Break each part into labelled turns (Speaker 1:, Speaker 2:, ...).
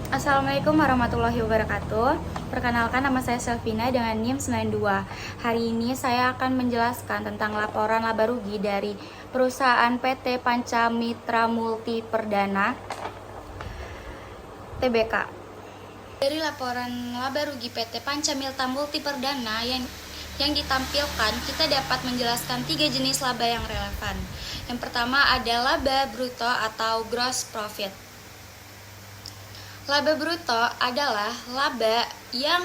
Speaker 1: Assalamualaikum warahmatullahi wabarakatuh. Perkenalkan, nama saya Selvina dengan NIM 92. Hari ini saya akan menjelaskan tentang laporan laba rugi dari perusahaan PT Panca Mitra Multi Perdana Tbk. Dari laporan laba rugi PT Panca Mitra Multi Perdana yang ditampilkan, kita dapat menjelaskan 3 jenis laba yang relevan. Yang pertama ada laba bruto atau gross profit. Laba bruto adalah laba yang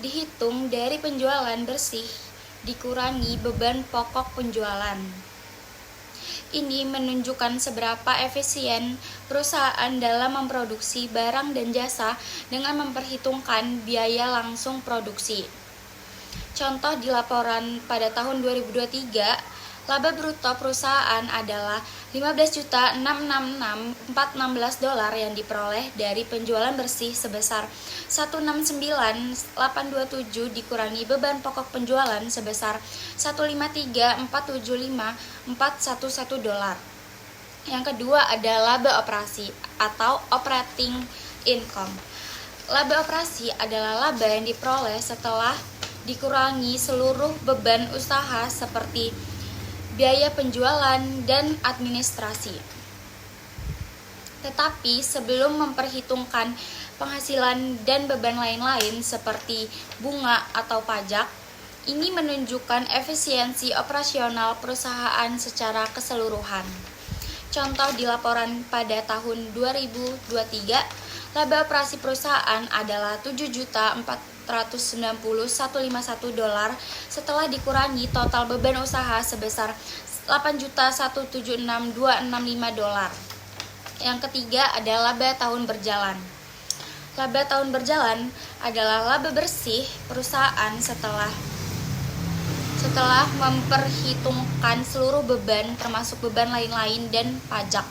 Speaker 1: dihitung dari penjualan bersih dikurangi beban pokok penjualan. Ini menunjukkan seberapa efisien perusahaan dalam memproduksi barang dan jasa dengan memperhitungkan biaya langsung produksi. Contoh di laporan pada tahun 2023, laba bruto perusahaan adalah $15.666.416 yang diperoleh dari penjualan bersih sebesar $169.827 dikurangi beban pokok penjualan sebesar $153.475.411. Yang kedua ada laba operasi atau operating income. Laba operasi adalah laba yang diperoleh setelah dikurangi seluruh beban usaha seperti biaya penjualan dan administrasi. Tetapi sebelum memperhitungkan penghasilan dan beban lain-lain seperti bunga atau pajak, ini menunjukkan efisiensi operasional perusahaan secara keseluruhan. Contoh di laporan pada tahun 2023, laba operasi perusahaan adalah $7.491.151 setelah dikurangi total beban usaha sebesar $8.176.265. Yang ketiga ada laba tahun berjalan. Laba tahun berjalan adalah laba bersih perusahaan setelah memperhitungkan seluruh beban termasuk beban lain-lain dan pajak.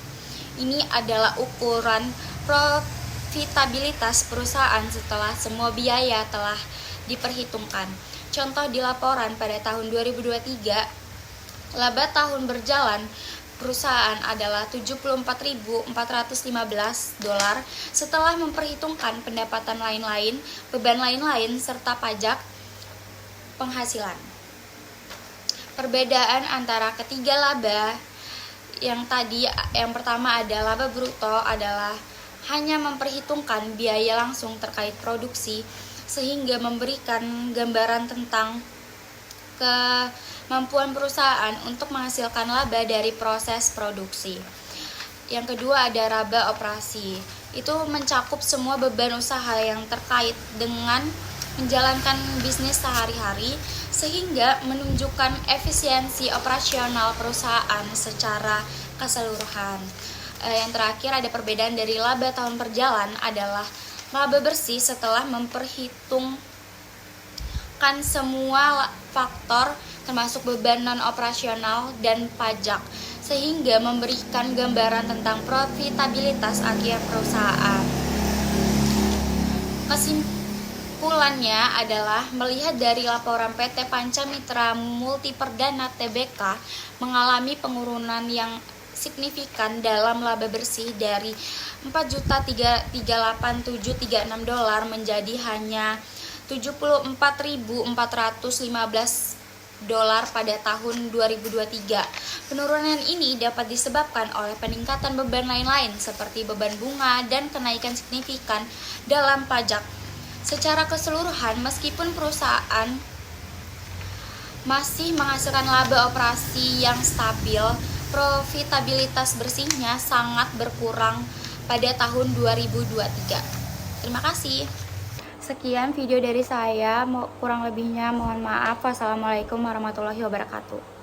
Speaker 1: Ini adalah ukuran profitabilitas perusahaan setelah semua biaya telah diperhitungkan. Contoh di laporan pada tahun 2023, laba tahun berjalan perusahaan adalah $74.415 setelah memperhitungkan pendapatan lain-lain, beban lain-lain, serta pajak penghasilan. Perbedaan antara ketiga laba yang pertama ada laba bruto adalah hanya memperhitungkan biaya langsung terkait produksi sehingga memberikan gambaran tentang kemampuan perusahaan untuk menghasilkan laba dari proses produksi. Yang kedua ada laba operasi. Itu mencakup semua beban usaha yang terkait dengan menjalankan bisnis sehari-hari sehingga menunjukkan efisiensi operasional perusahaan secara keseluruhan. Yang terakhir ada perbedaan dari laba tahun berjalan adalah laba bersih setelah memperhitungkan semua faktor termasuk beban non-operasional dan pajak sehingga memberikan gambaran tentang profitabilitas akhir perusahaan. Kesimpulannya adalah melihat dari laporan PT Panca Mitra Multi Perdana Tbk mengalami penurunan yang signifikan dalam laba bersih dari $4.387.36 menjadi hanya $74.415 pada tahun 2023. Penurunan ini dapat disebabkan oleh peningkatan beban lain-lain seperti beban bunga dan kenaikan signifikan dalam pajak. Secara keseluruhan, meskipun perusahaan masih menghasilkan laba operasi yang stabil, profitabilitas bersihnya sangat berkurang pada tahun 2023. Terima kasih. Sekian video dari saya, kurang lebihnya mohon maaf. Wassalamualaikum warahmatullahi wabarakatuh.